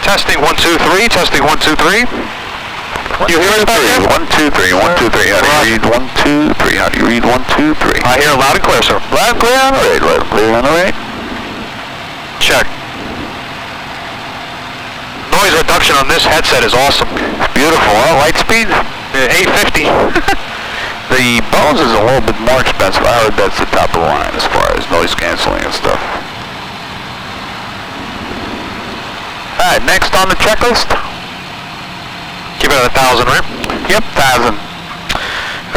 Testing 1 2 3. Testing 1 2 3. You hear us back there? 1 2 3. 1 2 3. How do you read 1 2 3? How do you read 1 2 3? I hear loud and clear, sir. Loud and clear on the right. Loud and clear on the right. Check. Noise reduction on this headset is awesome. It's beautiful, huh? Light speed? 850. The Bose is a little bit more expensive. I heard that's the top of the line as far as noise canceling and stuff. Alright, next on the checklist. Keep it at 1,000, right? Yep, 1,000.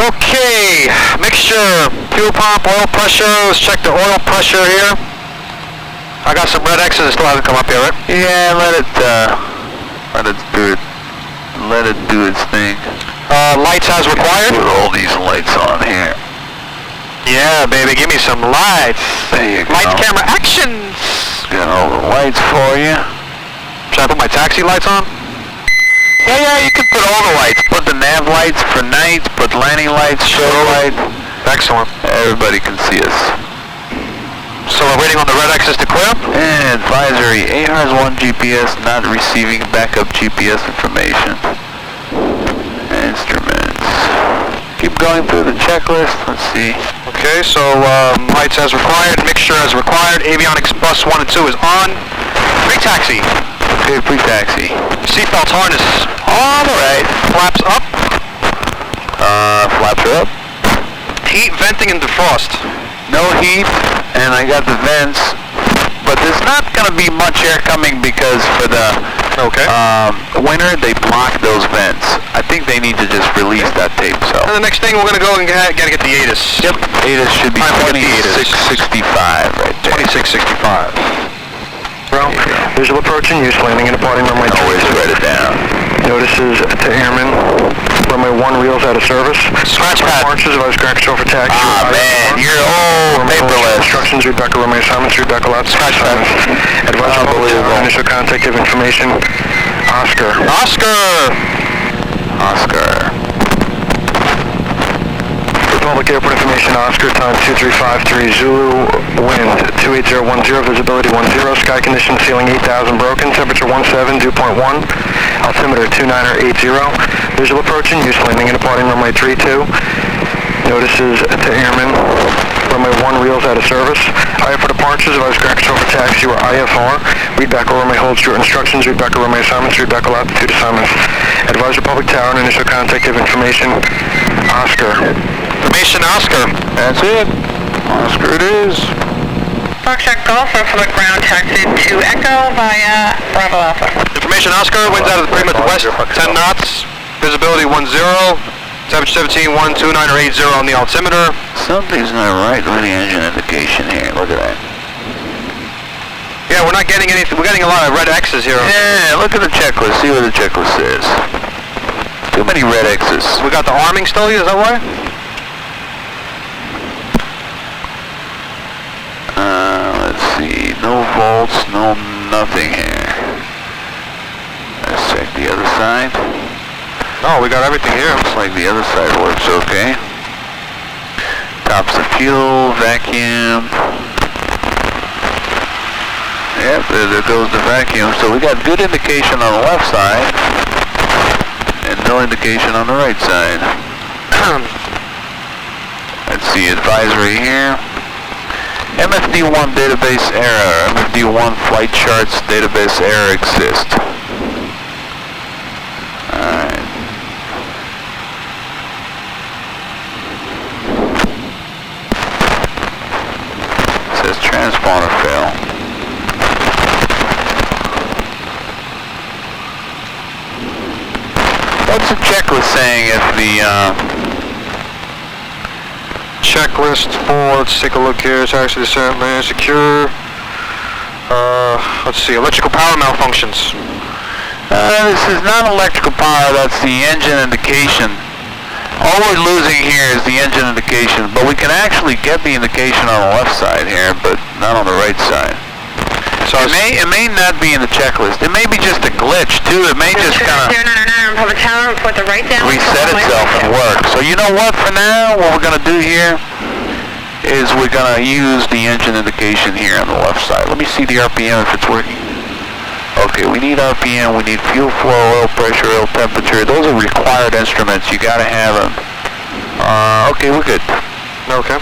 Okay, mixture, fuel pump, oil pressure. Let's check the oil pressure here. I got some red X's that still haven't come up here, right? Yeah, let it do its thing. Lights as required. Put all these lights on here. Yeah, baby, give me some lights. There you go. Lights, camera, actions. Got all the lights for you. Should I put my taxi lights on? Yeah, you can put all the lights. Put the nav lights for nights, put landing lights, show light. Excellent. Everybody can see us. So we're waiting on the red X's to clear. And advisory, AHARS 1 GPS not receiving backup GPS information. Instruments. Keep going through the checklist. Let's see. Okay, so lights as required, mixture as required, avionics bus 1 and 2 is on. Pre-taxi. Okay, pre-taxi. Seatbelts harness. All right. Flaps up. Flaps are up. Heat, venting, and defrost. No heat, and I got the vents, but there's not going to be much air coming because for the winter they block those vents. I think they need to just release that tape. So. And the next thing we're going to go and gotta get the ATIS. Yep, ATIS should be 2665 right there. 2665. Well, visual approach and use, landing and departing runway 2. Always write it down. Notices to airmen. Runway 1 reels out of service. Scratch pad. Departures of scratch control for taxi. Ah, man, you're old paperless. Instructions, read back runway assignments, read back aloud. Scratch pad. Advisory Unbelievable. initial contact of information. Oscar. Republic Airport information, Oscar, time 2353, Zulu, wind 28010, visibility 10, sky condition, ceiling 8000 broken, temperature 17, dew point 1, altimeter 2980, visual approach and use, landing and departing runway 32, notices to airmen, runway 1 reels out of service, IF for departures, advise ground control for taxi or IFR, read back or runway holds your instructions, read back or runway assignments, read back all altitude assignments, advise Republic Tower and initial contact of information, Oscar. Information Oscar. That's it. Oscar it is. Foxtrot Golf, Republic ground taxi to Echo via Bravo Alpha. Information Oscar, winds out of the perimeter west, 10 knots, visibility 10, temperature 17, 129 or 80 on the altimeter. Something's not right with the engine indication here. Look at that. Yeah, we're not getting anything. We're getting a lot of red X's here. Yeah, look at the checklist. See what the checklist says. Too many red X's. We got the arming still, is that why? Let's see. No volts, no nothing here. Let's check the other side. No, we got everything here. Looks like the other side works okay. Tops of fuel, vacuum. Yep, there goes the vacuum. So we got good indication on the left side and no indication on the right side. Let's see, advisory here. MFD1 database error. MFD1 flight charts database error exists. Alright. It says transponder fail. What's the checklist saying if the checklist for, let's take a look here, taxi descent, land secure, let's see, electrical power malfunctions. This is not electrical power, that's the engine indication. All we're losing here is the engine indication, but we can actually get the indication on the left side here, but not on the right side. So it may not be in the checklist. It may be just a glitch too. It may just kind of Republic Tower, put the right down. reset itself and work. So you know what? For now, what we're going to do here is we're going to use the engine indication here on the left side. Let me see the RPM if it's working. Okay, we need RPM, we need fuel flow, oil pressure, oil temperature. Those are required instruments. You gotta have them. Okay, we're good. Okay.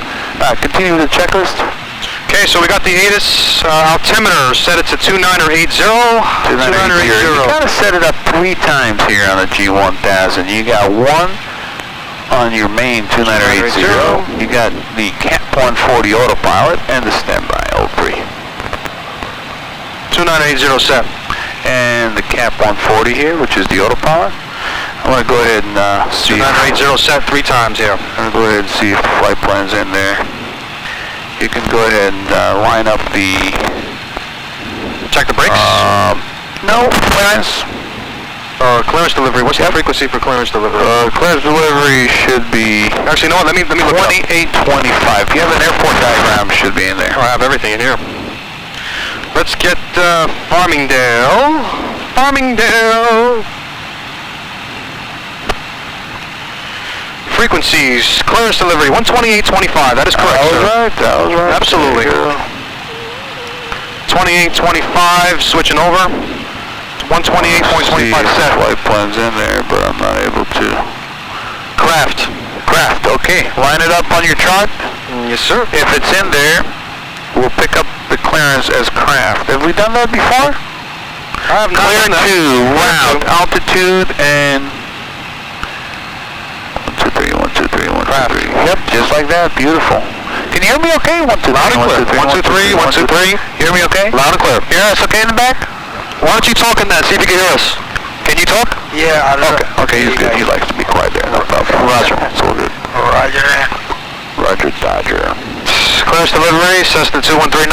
Continue with the checklist. Okay, so we got the ATIS altimeter, set it to 2980. 2980. You gotta set it up 3 times here on the G1000. You got one on your main 2980. You got the Cap 140 autopilot and the standby O3. 2980 set. And the Cap 140 here, which is the autopilot. I want to go ahead and see. 2980 set 3 times here. I'm going to go ahead and see if the flight plan's in there. You can go ahead and line up the... Check the brakes? No, clearance. Clearance delivery. What's the frequency for clearance delivery? Clearance delivery should be... Actually, no, let me look it up. 2825. If you have an airport diagram, should be in there. Oh, I have everything in here. Let's get Farmingdale. Farmingdale. Frequencies, clearance delivery, 128.25. That is correct, sir. That was right. Absolutely. 28.25, switching over. 128.25 set. Flight plan's in there, but I'm not able to. Craft, okay. Line it up on your chart. Yes, sir. If it's in there, we'll pick up the clearance as craft. Have we done that before? I have not Clear done that. to route, altitude, and 1, 2, 3, 1, 2, 3, 1, 2, 3. Yep, just like that. Beautiful. Can you hear me okay? 1, 2, 3, Loud and clear. 1, 2, 3, 1, 2, 3. Hear me okay? Loud and clear. Hear us okay in the back? Why don't you talk in that? See if you can hear us. Can you talk? Yeah, I don't know. Okay, he's good. He likes to be quiet there. No problem. Roger. It's all good. Roger. Roger, Dodger. Clearance delivery, Cessna 21394,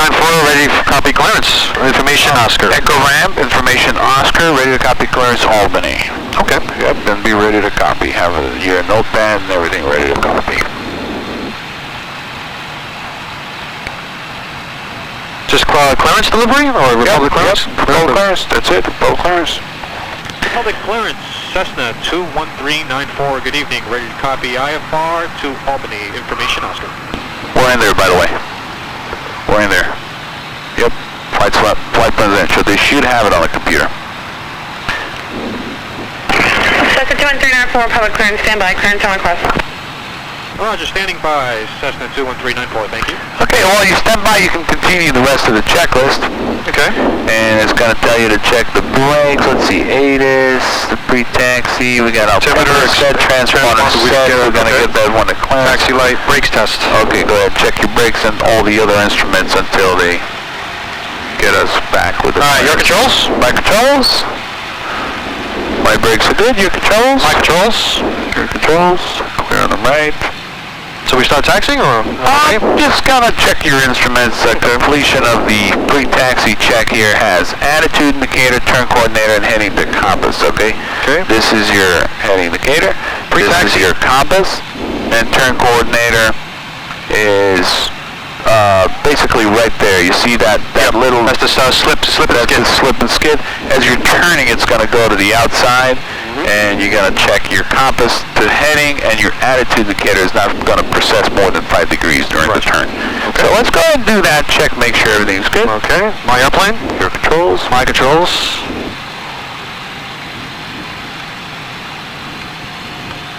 ready for copy clearance. Information Oscar. Echo Ramp, information Oscar, ready to copy clearance Albany. Okay. Yep, then be ready to copy. Have your notepad and everything ready to copy. Just clearance delivery or Republic clearance? Yep. Republic clearance, that's it. Republic clearance. Republic clearance, Cessna 21394, good evening, ready to copy IFR to Albany, information Oscar. We're in there, by the way. We're in there. Yep. Flight plan's in, so they should have it on the computer. Cessna 21394, public clearance, standby, clearance on request. Roger, standing by, Cessna 21394, thank you. Okay, while you stand by, you can continue the rest of the checklist. Okay. And it's going to tell you to check the brakes. Let's see, ATIS, the pre-taxi. We got altimeter set, transponder set. We're going to get that one to clearance. Taxi light, brakes test. Okay, go ahead, check your brakes and all the other instruments until they get us back with the... Alright, your controls? My controls. My brakes are good. Your controls. My controls. Your controls. Clear on the right. So we start taxiing or? Just gonna check your instruments. Completion of the pre-taxi check here has attitude indicator, turn coordinator, and heading to compass, okay? Okay. This is your heading indicator. This is your compass, and turn coordinator is basically right there. You see that little... That's the slip and skid. That's the slip and skid. As you're turning, it's gonna go to the outside. And you're going to check your compass to heading, and your attitude indicator is not going to precess more than 5 degrees during the turn. Okay. So let's go ahead and do that, check, make sure everything's good. Okay. My airplane? Your controls. My controls.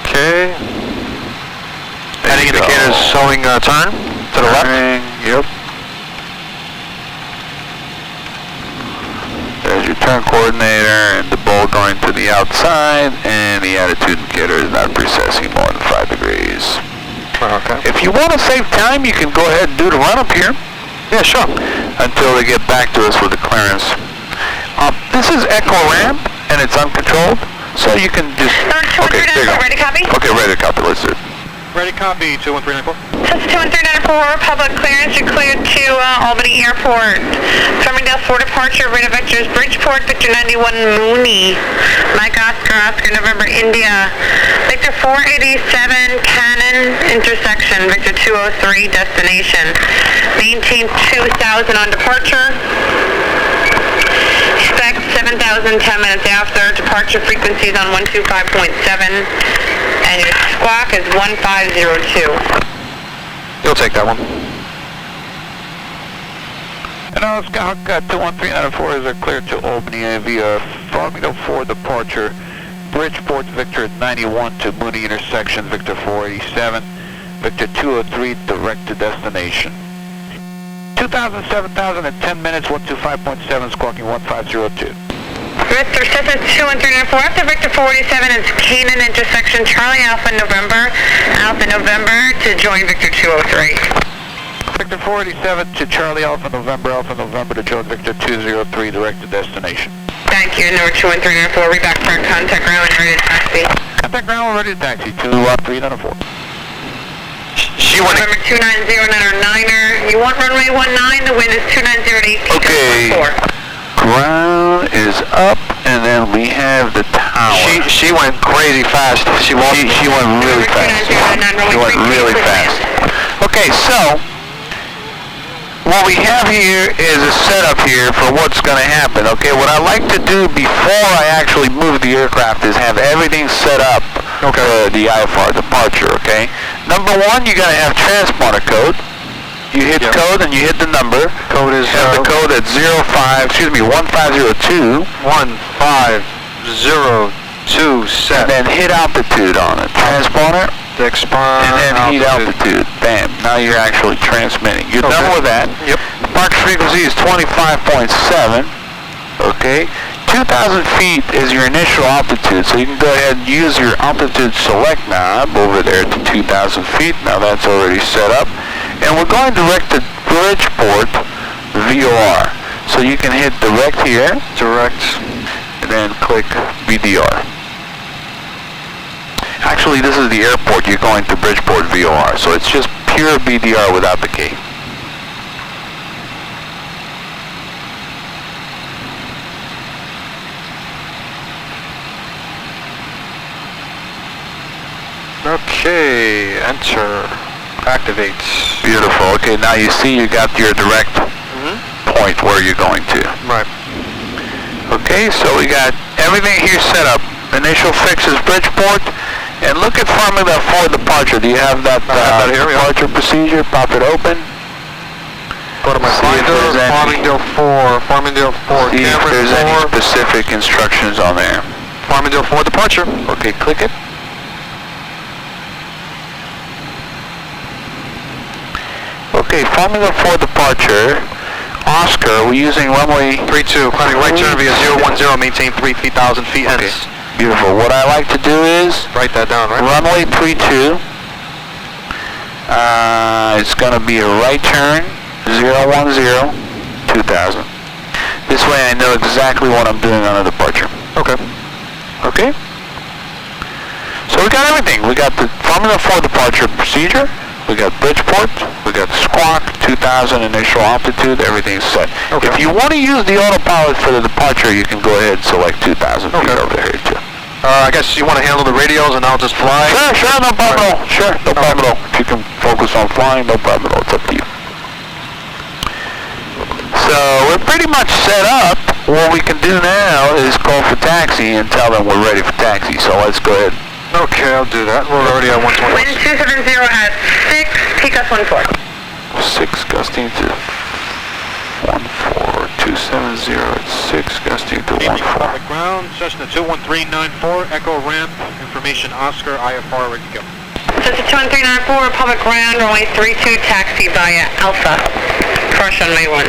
Okay. Heading indicators showing turn to the left. Yep. There's your turn coordinator and the ball going to the outside, and the attitude indicator is not precessing more than 5 degrees. Okay. If you want to save time, you can go ahead and do the run-up here. Yeah, sure. Until they get back to us with the clearance. This is Echo Ramp, and it's uncontrolled, so you can just... Okay, there you go. Ready copy? Okay, ready to copy. Let's do it. Ready copy, 21394. Cessna 21394, public clearance, you're cleared to Albany Airport. Farmingdale for departure, radar vectors, Bridgeport, Victor 91 Mooney. Mike Oscar, Oscar November India. Victor 487 Cannon intersection, Victor 203 destination. Maintain 2000 on departure. Expect 7,000 10 minutes after. Departure frequencies on 125.7. And your squawk is 1502. You'll take that one. And Sacramento, Skyhawk 21394 is clear to Albany via Farmingdale 4 departure. Bridgeport, Victor 91 to Mooney intersection, Victor 487, Victor 203 direct to destination. 2000, 7000 at 10 minutes, 125.7, squawking 1502. Victor Cessna 21394 after Victor 487 is Canaan intersection, Charlie Alpha November to join Victor 203. Victor 487 to Charlie Alpha November to join Victor 203 direct to destination. Thank you, number 21394, read back for contact ground and ready to taxi. Contact ground ready to taxi, 23904. She went... November 290 you want runway 19, the wind is 290 at 18. Okay, ground is up, and then we have the tower. She went crazy fast. She went really fast. She went really fast. Okay, so what we have here is a setup here for what's going to happen. Okay, what I like to do before I actually move the aircraft is have everything set up for the IFR departure. Okay, number one, you got to have transponder code. You hit code and you hit the number. Code is have the code at 1502. 1502 7. And then hit altitude on it. Transponder. And then heat altitude. Bam. Now you're actually transmitting. You're done with that. Yep. Park frequency is 25.7. Okay. 2,000 feet is your initial altitude, so you can go ahead and use your altitude select knob over there to 2,000 feet. Now that's already set up. And we're going direct to Bridgeport VOR. So you can hit direct here. Direct. And then click BDR. Actually, this is the airport. You're going to Bridgeport VOR. So it's just pure BDR without the key. Okay, enter. Activates. Beautiful. Okay, now you see you got your direct point where you're going to. Right. Okay, so we got everything here set up. Initial fix is Bridgeport. And look at Farmingdale 4 departure. Do you have that departure procedure? Pop it open. Go to my finder, Farmingdale 4. See if there's any specific instructions on there. Farmingdale 4 departure. Okay, click it. Okay, Farmingdale 4 departure. Oscar, we're using runway 32, climbing right turn via 010, maintain 3,000 feet ends. Okay. Beautiful. What I like to do is write that down, right? Runway 32. It's going to be a right turn 010, 2000. This way I know exactly what I'm doing on a departure. Okay. Okay. So we got everything. We got the Farmingdale 4 departure procedure. We got Bridgeport, we got squawk, 2,000 initial altitude, everything's set. Okay. If you want to use the autopilot for the departure, you can go ahead and select 2,000 feet over here too. I guess you want to handle the radios and I'll just fly? Sure, no problem at all. Sure, no problem at all. If you can focus on flying, no problem at all. It's up to you. So we're pretty much set up. What we can do now is call for taxi and tell them we're ready for taxi. So let's go ahead. Okay, I'll do that. We're already at 120. Wind 270 at 6, peak gust 14. 6 gusting to 14, 270 at 6 gusting to 14. Public ground, Cessna 21394, Echo ramp, information Oscar, IFR, ready to go. Cessna 21394, public ground, runway 32, taxi via Alpha, cross runway 1.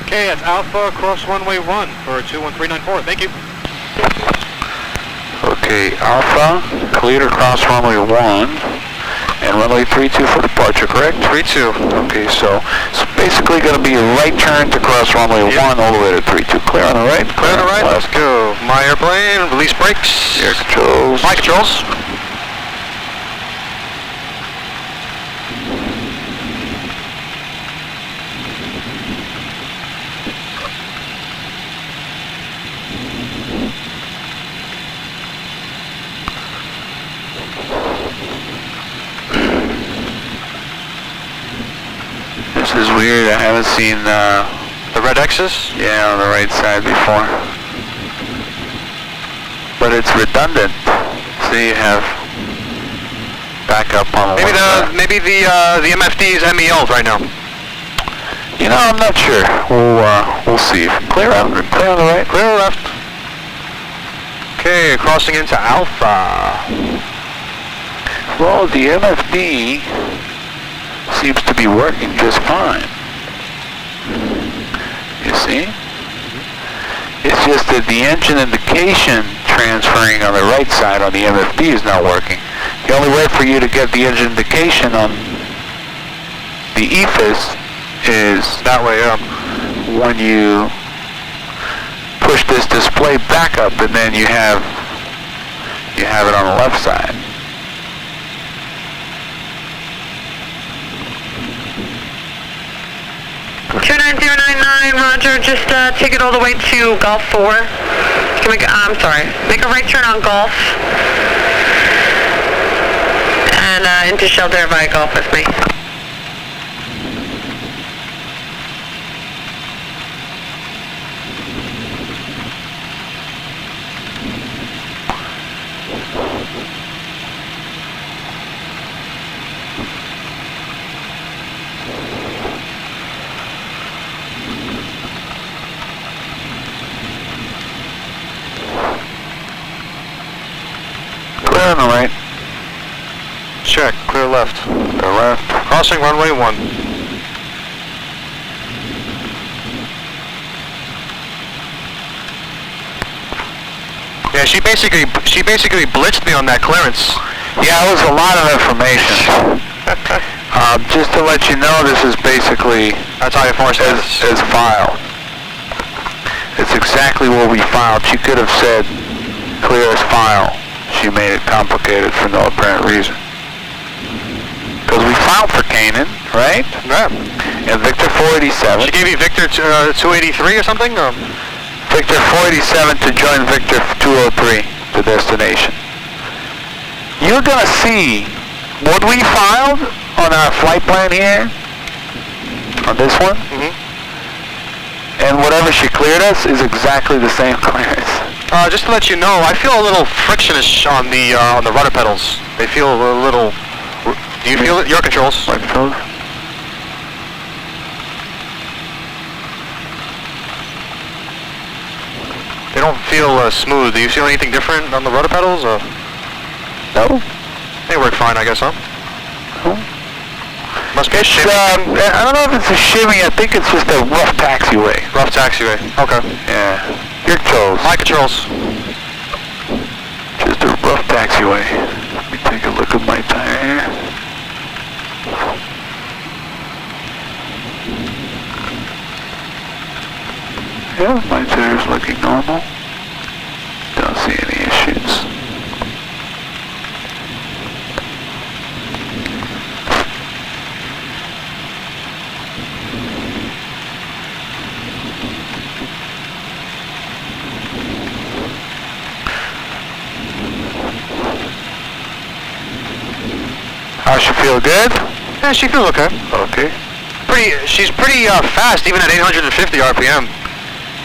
Okay, that's Alpha, cross runway 1 for 21394, thank you. Okay, Alpha, cleared across runway 1, and runway 32 for departure, correct? 32. Okay, so it's basically going to be a right turn to cross runway 1 all the way to 32. Clear on the right? Clear on the right, let's go. My airplane, release brakes. Air controls. My controls. This is weird, I haven't seen the red X's? Yeah, on the right side before. But it's redundant. So you have backup on the maybe the MFD's MELs right now. You know, I'm not sure. We'll see. Clear out, clear on the right. Clear left. Okay, crossing into Alpha. Well, the MFD seems to be working just fine. You see? It's just that the engine indication transferring on the right side on the MFD is not working. The only way for you to get the engine indication on the EFIS is that way, yeah. When you push this display back up, and then you have it on the left side. Two 9099, Roger. Just take it all the way to Golf 4. You can make I'm sorry. Make a right turn on Golf. And into shelter by Golf with me. Clear on the right. Check, clear left. Clear left. Crossing runway 1. Yeah, she basically blitzed me on that clearance. Yeah, it was a lot of information. Just to let you know, this is basically That's IFR status. as filed. It's exactly what we filed. She could have said clear as file. She made it complicated for no apparent reason. Because we filed for Canaan, right? Yeah. And Victor 487. She gave you Victor 283 or something? Or? Victor 487 to join Victor 203 to destination. You're going to see what we filed on our flight plan here, on this one, and whatever she cleared us is exactly the same clearance. Just to let you know, I feel a little frictionish on the rudder pedals. They feel a little. Do you feel it? Your controls. My controls? They don't feel smooth. Do you feel anything different on the rudder pedals? No. They work fine, I guess, huh? No. Must be a It's, shimmy. I don't know if it's a shimmy. I think it's just a rough taxiway. Rough taxiway. Okay. Yeah. Your controls. My controls. Just a rough taxiway. Let me take a look at my tire here. Yeah, my tire's looking normal. Don't see any issues. How's she feel? Good? Yeah, she feels okay. Okay. She's pretty fast, even at 850 RPM.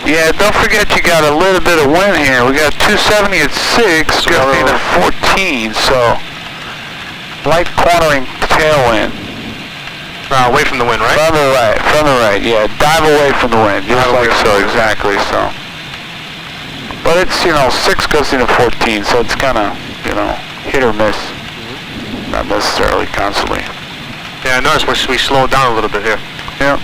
Yeah, don't forget you got a little bit of wind here. We got 270 at 6, gusting at 14, so light cornering tailwind. Away from the wind, right? From the right, yeah. Dive away from the wind, just like so, exactly so. But it's, 6 gusting at 14, so it's kind of, hit or miss. Not necessarily constantly. Yeah, I noticed we slowed down a little bit here. Yeah.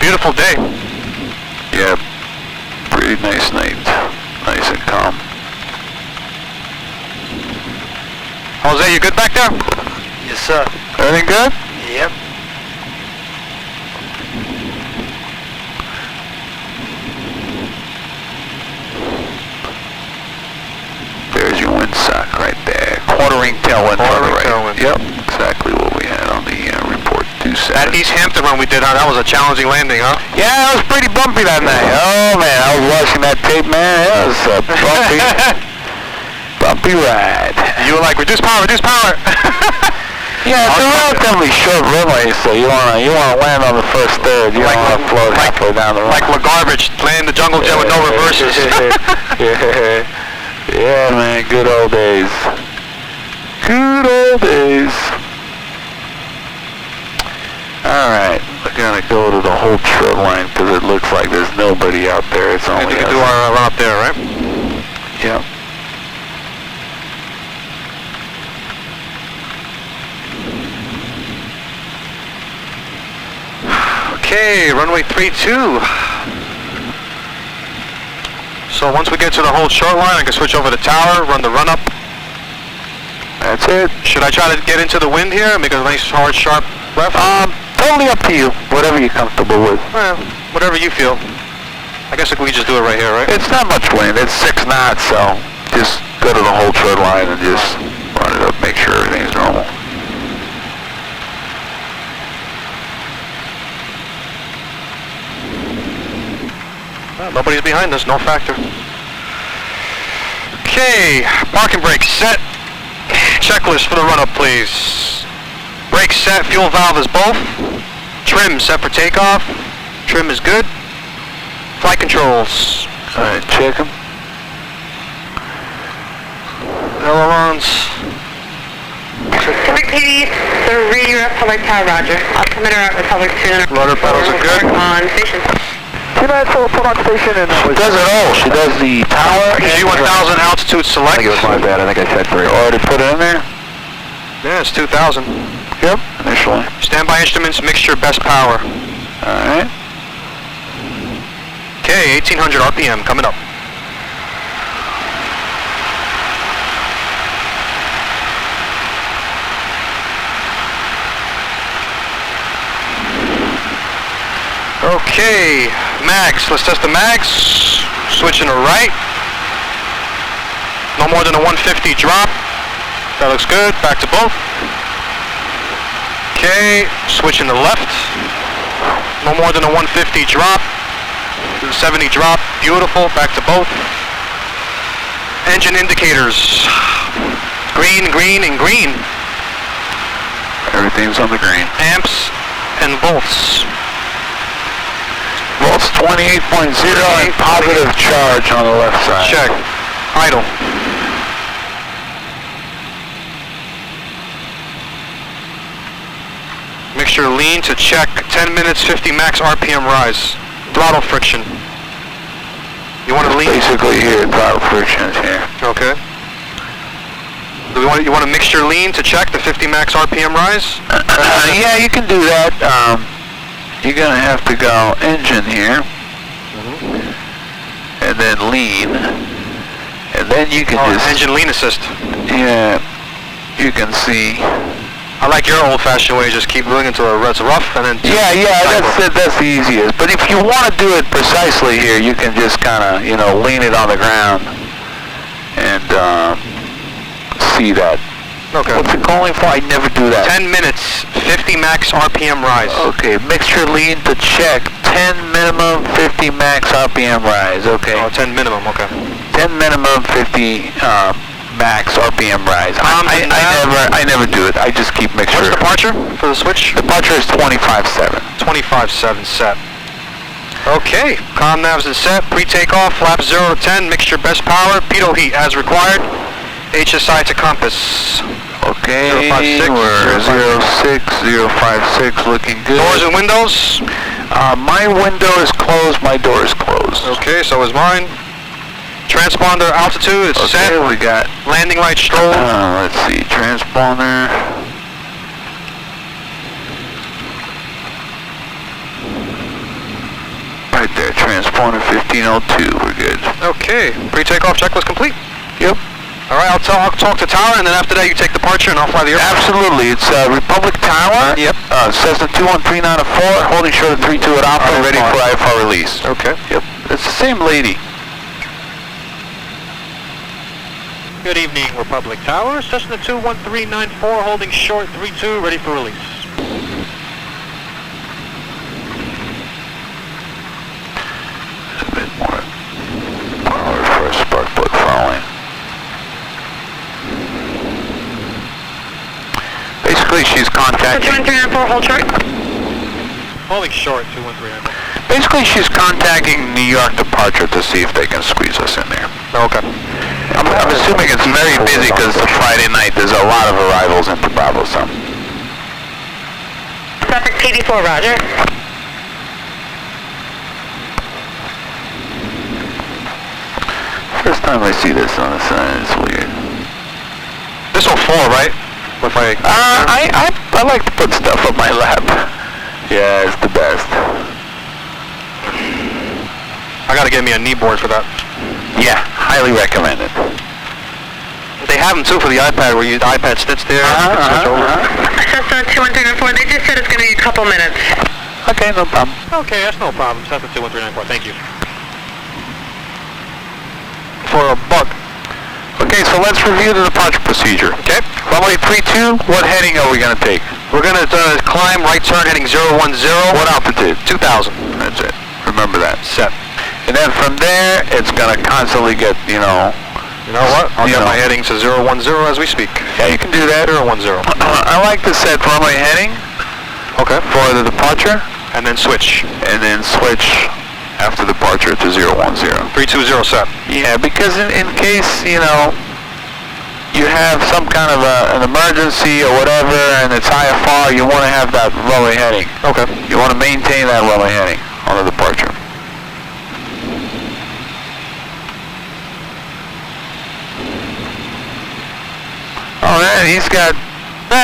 Beautiful day. Yeah, pretty nice night. Nice and calm. Jose, you good back there? Yes, sir. Everything good? Yep. There's your windsock right there. Quartering tailwind. Quartering tailwind. Yep, exactly what we had on the report 27. That East Hampton run we did, that was a challenging landing, huh? Yeah, it was pretty bumpy that night. Oh man, I was watching that tape, man. It was a bumpy, bumpy ride. You were like, reduce power, reduce power. Yeah, it's a relatively short runway, so you wanna land on the first third. You don't wanna float halfway down the runway. Like LaGarbage, land the jungle jet with no reverses. Yeah. Yeah, man, good old days. Good old days. Alright, we're gonna go to the whole trip line because it looks like there's nobody out there. It's only we can us. do our run up there, right? Yep. Okay, runway 32. So once we get to the whole short line, I can switch over to tower, run the run up. That's it. Should I try to get into the wind here and make a nice hard sharp left? Totally up to you. Whatever you're comfortable with. Well, whatever you feel. I guess we can just do it right here, right? It's not much wind. It's 6 knots, so just go to the whole trip line and just run it up, make sure everything's normal. Well, nobody's behind us, no factor. Okay, parking brake set. Checklist for the run-up, please. Brake set, fuel valve is both. Trim set for takeoff. Trim is good. Flight controls. Alright, check them. Ailerons. Pacific PD 3, Republic Tower, roger. Altimeter at Republic 2. Rudder pedals are good. On station. Put on station and... She does it all. She does the tower. G1000 altitude select. I think it was my bad. I think I said 3. Already put it in there? Yeah, it's 2000. Yep, initially. Standby instruments, mixture, best power. Alright. Okay, 1800 RPM coming up. Okay, mags. Let's test the mags. Switching to right. No more than a 150 drop. That looks good. Back to both. Okay, switching to left. No more than a 150 drop. 70 drop. Beautiful. Back to both. Engine indicators. Green, green, and green. Everything's on the green. Amps and volts. Volts 28.0 and positive charge on the left side. Check. Idle. Mixture lean to check. 10 minutes, 50 max RPM rise. Throttle friction. You want to lean? Basically here, throttle friction is here. Okay. You want a mixture lean to check the 50 max RPM rise? Yeah, you can do that. You're gonna have to go engine here, and then lean, and then you can just engine lean assist. Yeah, you can see. I like your old-fashioned way. Just keep moving until it's rough, and then Yeah, that's the easiest. But if you want to do it precisely here, you can just kind of lean it on the ground and see that. Okay. What's it calling for? I never do that. 10 minutes, 50 max RPM rise. Okay, mixture lean to check. 10 minimum, 50 max RPM rise. Okay. Oh, 10 minimum, okay. 10 minimum, 50 max RPM rise. I never do it. I just keep mixture. What's departure for the switch? Departure is 25.7. 25.7 set. Okay, comm navs is set. Pre-takeoff, flaps 0 to 10, mixture best power, pitot heat as required. HSI to compass. Okay, 056, we're 06, 056, looking good. Doors and windows? My window is closed, my door is closed. Okay, so is mine. Transponder altitude is set. Okay, we got... Landing light stroll. Let's see, transponder. Right there, transponder 1502, we're good. Okay, pre-takeoff checklist complete. Yep. All right, I'll talk to tower, and then after that you take departure, and I'll fly the airplane. Absolutely. It's Republic Tower. Yep. Cessna 21394, holding short of 32 at Alpha, ready for IFR release. Okay. Yep. It's the same lady. Good evening, Republic Tower. Cessna 21394, holding short 32, ready for release. A bit more power for a spark plug following. Basically, she's contacting... 21394, hold short. Holding short 21394. Basically, she's contacting New York departure to see if they can squeeze us in there. Okay. I'm assuming it's very busy because it's a Friday night. There's a lot of arrivals into Bravo, so. Traffic PD4, roger. First time I see this on the sign, it's weird. This will fall, right? If I like to put stuff on my lap. Yeah, it's the best. I gotta get me a knee board for that. Yeah, highly recommended. They have them too for the iPad, where the iPad sits there. Cessna 2134, they just said it's going to be a couple minutes. Okay, no problem. Okay, that's no problem. Cessna 21394, thank you. For a buck. Okay, so let's review the departure procedure. Okay. Runway 32, what heading are we going to take? We're going to climb right turn heading 010. What altitude? 2,000. That's it. Remember that. Set. And then from there, it's going to constantly get, You know what? I'll get my heading to 010 as we speak. Yeah, you can do that. 010. I like to set runway heading. Okay. For the departure. And then switch. And then switch after departure to 010. 320 set. Yeah, because in case, you have some kind of an emergency or whatever, and it's IFR, you want to have that runway heading. Okay. You want to maintain that runway heading on the departure. Oh man, he's got.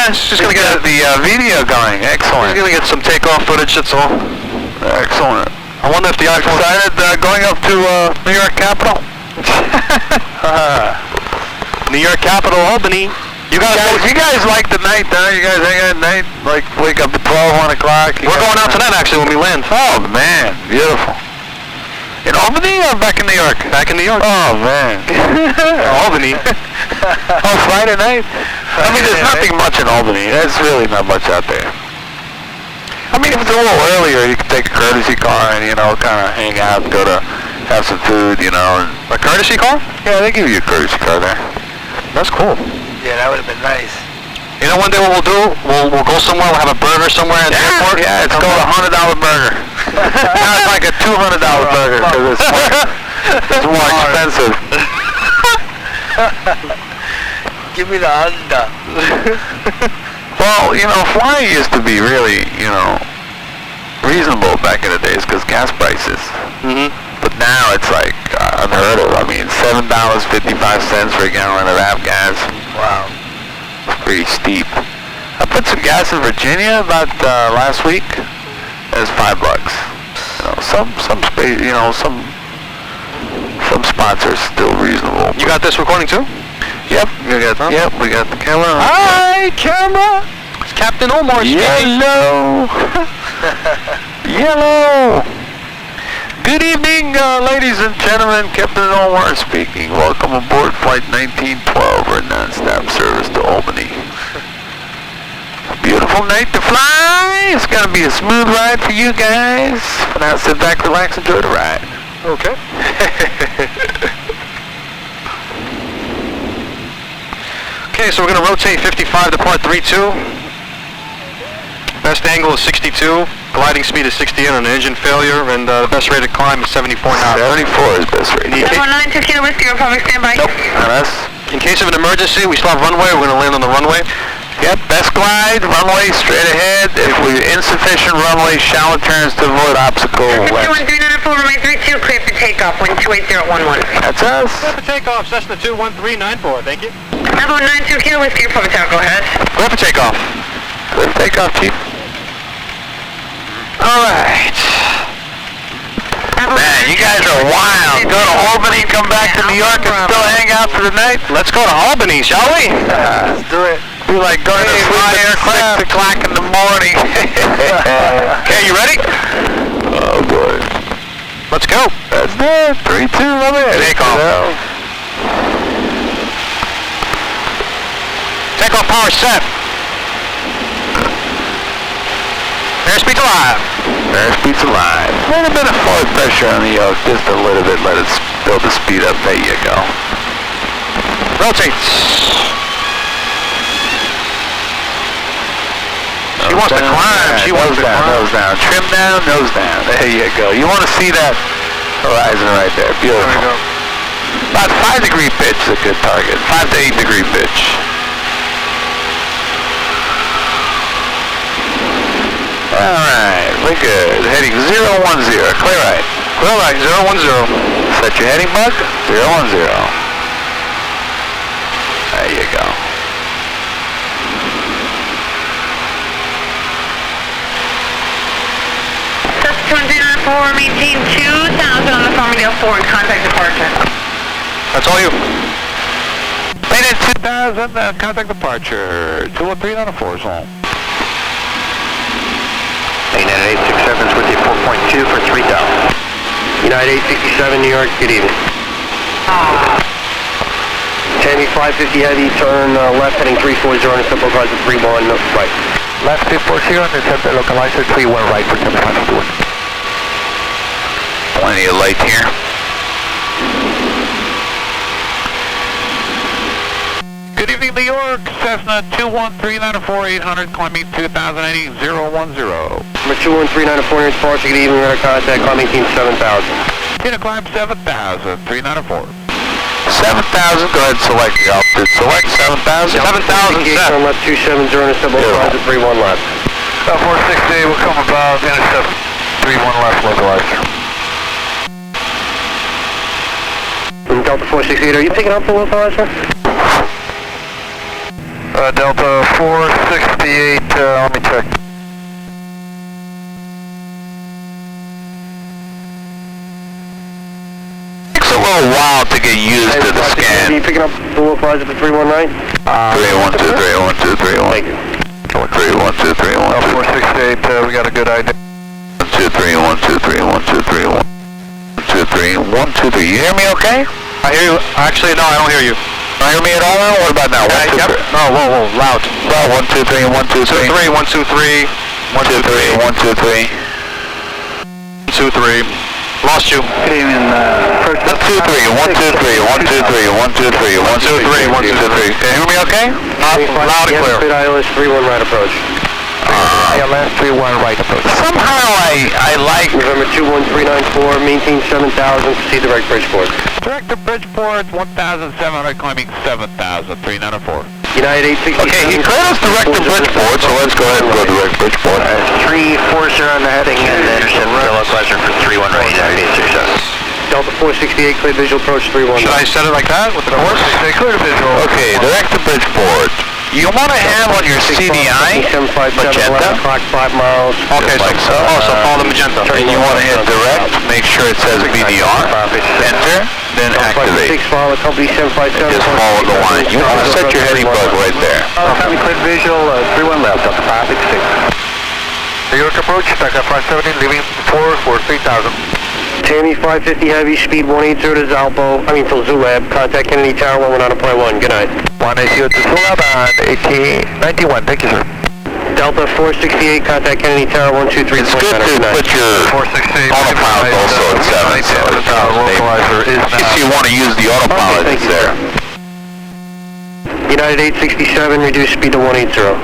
It's just gonna get the video going. Excellent. He's gonna get some takeoff footage. That's all. Excellent. I wonder if the iPhone. Excited going up to New York Capitol. New York Capitol, Albany. You guys like the night, huh? You guys hang out at night, like wake up at 12, 1 o'clock. We're going out tonight actually when we land. Oh man, beautiful. In Albany or back in New York? Back in New York. Oh man. Albany. Oh, Friday night? I mean, there's nothing much in Albany. There's really not much out there. I mean, if it's a little earlier, you can take a courtesy car and, kind of hang out, go to have some food, And A courtesy car? Yeah, they give you a courtesy car there. That's cool. Yeah, that would have been nice. You know one day what we'll do? We'll go somewhere, we'll have a burger somewhere at the airport. Yeah, it's called a $100 burger. Now it's like a $200 burger because it's more expensive. Give me the Honda. Well, flying used to be really, reasonable back in the days because gas prices. Mm-hmm. But now it's like unheard of. I mean, $7.55 for a gallon of gas. Wow. It's pretty steep. I put some gas in Virginia about last week. It's $5. Some space, some spots are still reasonable. You got this recording too? Yep, we got the camera. Hi, camera! It's Captain Omar speaking. Yellow! Yellow! Good evening, ladies and gentlemen. Captain Omar speaking. Welcome aboard Flight 1912 for non-stop service to Albany. Beautiful night to fly. It's going to be a smooth ride for you guys. For now, sit back, relax, enjoy the ride. Okay. Okay, so we're going to rotate 55 to part 32. Best angle is 62. Gliding speed is 60 on an engine failure, and the best rated climb is 74 knots. 74 is best rated. 792 Kilo Whiskey, Republic, standby. Nope, not us. In case of an emergency, we still have runway. We're going to land on the runway. Yep, best glide, runway straight ahead. If we're insufficient runway, shallow turns to avoid obstacle. 21394, runway 32, clear for takeoff, wind 28011. That's us. Clear for takeoff, Cessna 21394, thank you. 792 Kilo Whiskey, Republic, Tower, go ahead. Clear for takeoff. Clear for takeoff, Chief. Alright. Man, you guys are wild. Go to Albany, come back to New York, and still hang out for the night? Let's go to Albany, shall we? Let's do it. We like going to sleep at 6 o'clock in the morning. Okay, you ready? Oh, boy. Let's go. That's it. 3, 2, I'm in. Takeoff. Takeoff power set. Airspeed's alive. Airspeed's alive. A little bit of forward pressure on the yoke, just a little bit. Let it build the speed up. There you go. Rotates. She wants to climb. She wants to climb. Nose down. Trim down, nose down. There you go. You want to see that horizon right there. Beautiful. There we go. About 5-degree pitch is a good target. 5 to 8-degree pitch. Alright, we're good. Heading 010, clear right. Clear right, 010. Set your heading bug, 010. There you go. Sus 204, maintain 2000 on the Formula 4 and contact departure. That's all you. Maintain 2000, contact departure. 213 on a 4 zone. United 867 is with you, 4.2 for 3000. United 867, New York, good evening. Tammy 550 heavy, turn left heading 340 and step localizer 31 right. Left 340 and set the localizer 31 right for 7521. Plenty of light here. Good evening, New York. Cessna 21394 800, climbing 2080 010. Number 21394 departure, good evening, radar contact, climbing team 7000. Gonna climb 7,000, 394. 7,000, go ahead and select the altitude. Select 7,000. 7,000 set. On left 270 and step localizer 31 left. 460 will come above, intercept 31 left localizer. Delta 468, are you picking up the localizer? Delta 468, let me check. Takes a little while to get used to the scan. Are you picking up the localizer for 319? 31231. Thank you. 31231. 468, we got a good idea. 123 123 123 123 123. You hear me okay? I hear you. Actually, no, I don't hear you. Don't hear me at all now? What about now? Yep. No, whoa, loud. Well, 123 123 123 123 123. Lost you. Good evening, 123 123 123 123 123 123. Can you hear me okay? Loud and clear. Speed ILS 31 right approach. ILS 31 right approach. Somehow I like November 21394, maintain 7000, proceed direct Bridgeport. direct to Bridgeport 1,700, climbing 7,000, 394. United 867. Okay, he cleared us direct to Bridgeport, so let's go ahead and go direct Bridgeport. 340 on the heading and then intercept the localizer for 31 right, United 867. Delta 468, clear visual approach 31. Should I set it like that with the horse? They clear visual. Okay, direct to Bridgeport. You want to have on your CDI magenta? Clock 5 miles. Okay, so follow the magenta. And you want to hit direct, make sure it says VDR, enter, then activate. 6 follow company 757. Just follow the line. You want to set your heading bug right there. Copy, clear visual, 31 left, Delta 566. New York approach, Taka 570, leaving 4 for 3,000. Tammy 550 heavy, speed 180 to Zulab, contact Kennedy Tower 119.1, good night. 180 to Zulab and 1891, thank you sir. Delta 468, contact Kennedy Tower 123. It's good to put your 468 autopilot also at 7, so localizer is if you want to use the autopilot, Okay, it's there. United 867, reduce speed to 180.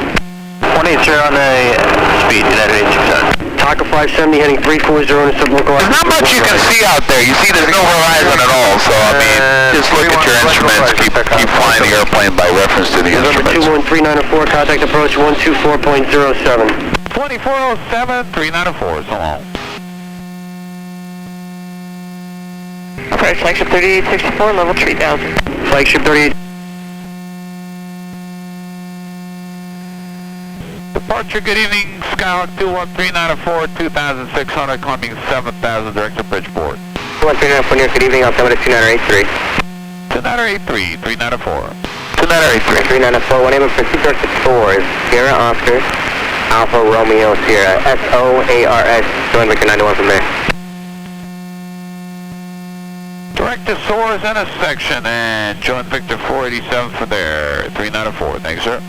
180 on the speed, United 867. Taka 570 heading 340 and sublocalizer. There's not much you can see out there. You see there's no horizon at all, so I mean, just look at your instruments, keep flying the airplane by reference to the November instruments. 21394, contact approach 124.07. 2407, 394, so long. Okay, flagship 3864, level 3000. Flagship 38. Departure, good evening, Skyhawk 21394, 2600, climbing 7,000, direct to Bridgeport. 21394, good evening, altimeter 2983. 2983, 394. 2983. 394, one aiming for 264 is Sierra Oscar, Alpha Romeo Sierra, SOARS, join Victor 91 from there. Direct to Soares intersection and join Victor 487 for there, 394, thanks sir.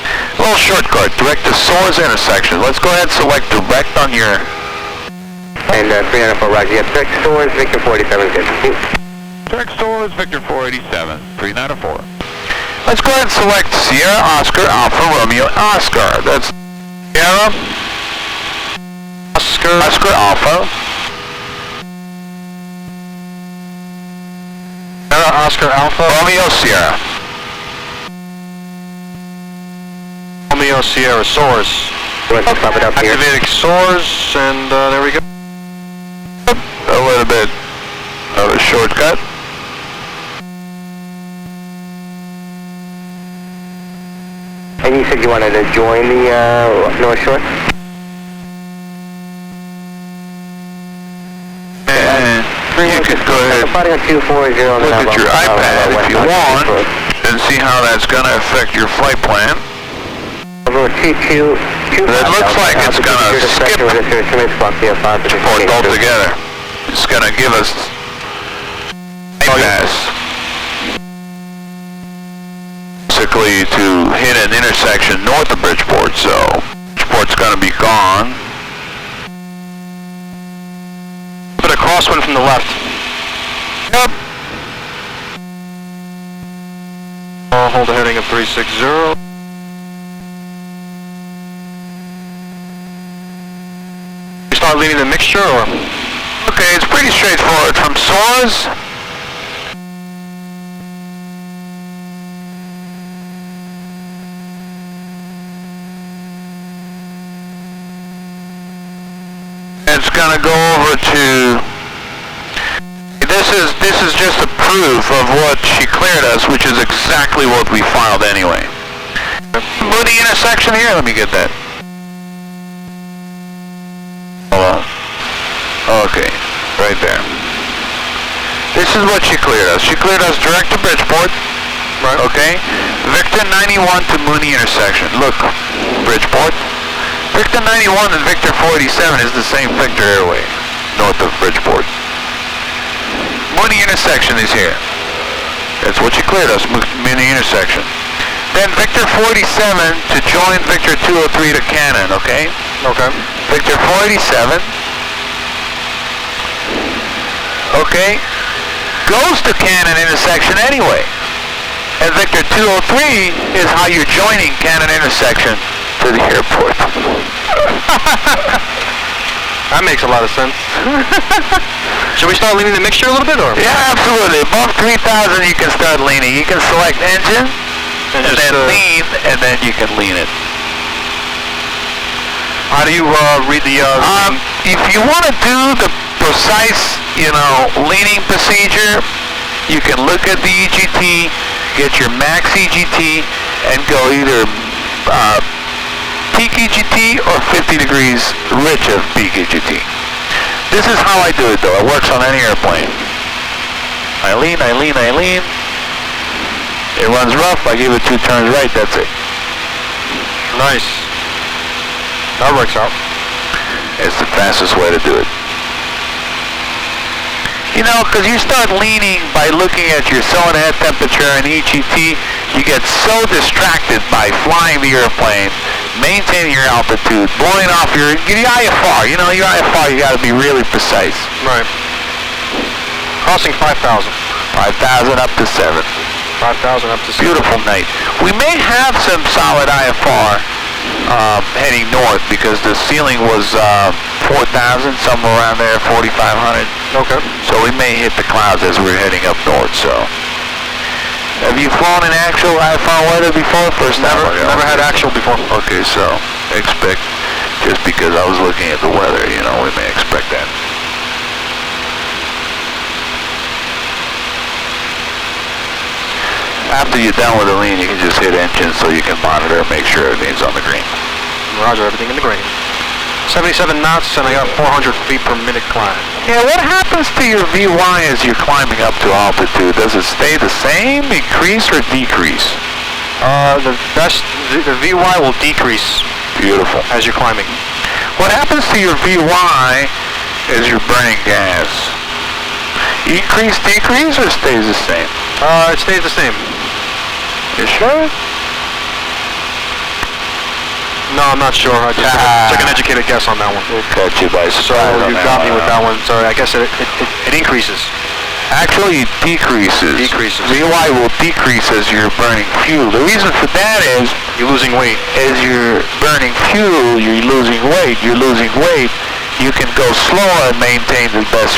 A little shortcut, direct to Soares intersection. Let's go ahead and select direct on your... And 394 Roger, yeah, direct Soares, Victor 487 good. Direct Soares, Victor 487, 394. Let's go ahead and select Sierra Oscar Alpha Romeo Oscar. That's Sierra Oscar Alpha. Sierra Oscar Alpha. Romeo Sierra. Romeo Sierra soars. Activating soars, and there we go. A little bit of a shortcut. And you said you wanted to join the North Shore? And you could go ahead and look at your iPad if you want and see how that's going to affect your flight plan. It looks like it's going to skip Bridgeport altogether. It's going to give us bypass basically to hit an intersection north of Bridgeport, so Bridgeport's going to be gone. Put a crosswind from the left. Yep. Hold a heading of 360. You start leading the mixture, or? Okay, it's pretty straightforward. From soars, it's going to go over to, this is just a proof of what she cleared us, which is exactly what we filed anyway. Move the intersection here, let me get that. Hold on. Okay, right there. This is what she cleared us. She cleared us direct to Bridgeport. Right. Okay. Victor 91 to Mooney intersection. Look, Bridgeport. Victor 91 and Victor 487 is the same Victor airway, north of Bridgeport. Mooney intersection is here. That's what she cleared us, Mooney intersection. Then Victor 47 to join Victor 203 to Cannon, okay? Okay. Victor 487. Okay, goes to Cannon intersection anyway. And Victor 203 is how you're joining Cannon intersection to the airport. That makes a lot of sense. Should we start leaning the mixture a little bit, or? Yeah, absolutely. Above 3,000 you can start leaning. You can select engine, and then lean, and then you can lean it. How do you read the... If you want to do the precise, leaning procedure, you can look at the EGT, get your max EGT, and go either peak EGT or 50 degrees rich of peak EGT. This is how I do it though. It works on any airplane. I lean. It runs rough, I give it 2 turns right, that's it. Nice. That works out. It's the fastest way to do it. Because you start leaning by looking at your cylinder head temperature and EGT, you get so distracted by flying the airplane, maintaining your altitude, blowing off your IFR. Your IFR, you got to be really precise. Right. Crossing 5,000. 5,000 up to 7. 5,000 up to 7. Beautiful night. We may have some solid IFR heading north because the ceiling was 4,000, somewhere around there, 4,500. Okay. So we may hit the clouds as we're heading up north, so. Have you flown in actual IFR weather before? Never had actual before. Okay, so expect, just because I was looking at the weather, we may expect that. After you're done with the lean, you can just hit engine so you can monitor and make sure everything's on the green. Roger, everything in the green. 77 knots, and I got 400 feet per minute climb. Yeah, what happens to your VY as you're climbing up to altitude? Does it stay the same, increase, or decrease? The VY will decrease. Beautiful. As you're climbing. What happens to your VY as you're burning gas? Increase, decrease, or stays the same? It stays the same. You sure? No, I'm not sure. I just took an educated guess on that one. We'll catch you by surprise. So you got me with that one. So I guess it increases. Actually, it decreases. VY will decrease as you're burning fuel. The reason for that is you're losing weight. As you're burning fuel, you're losing weight. You can go slower and maintain the best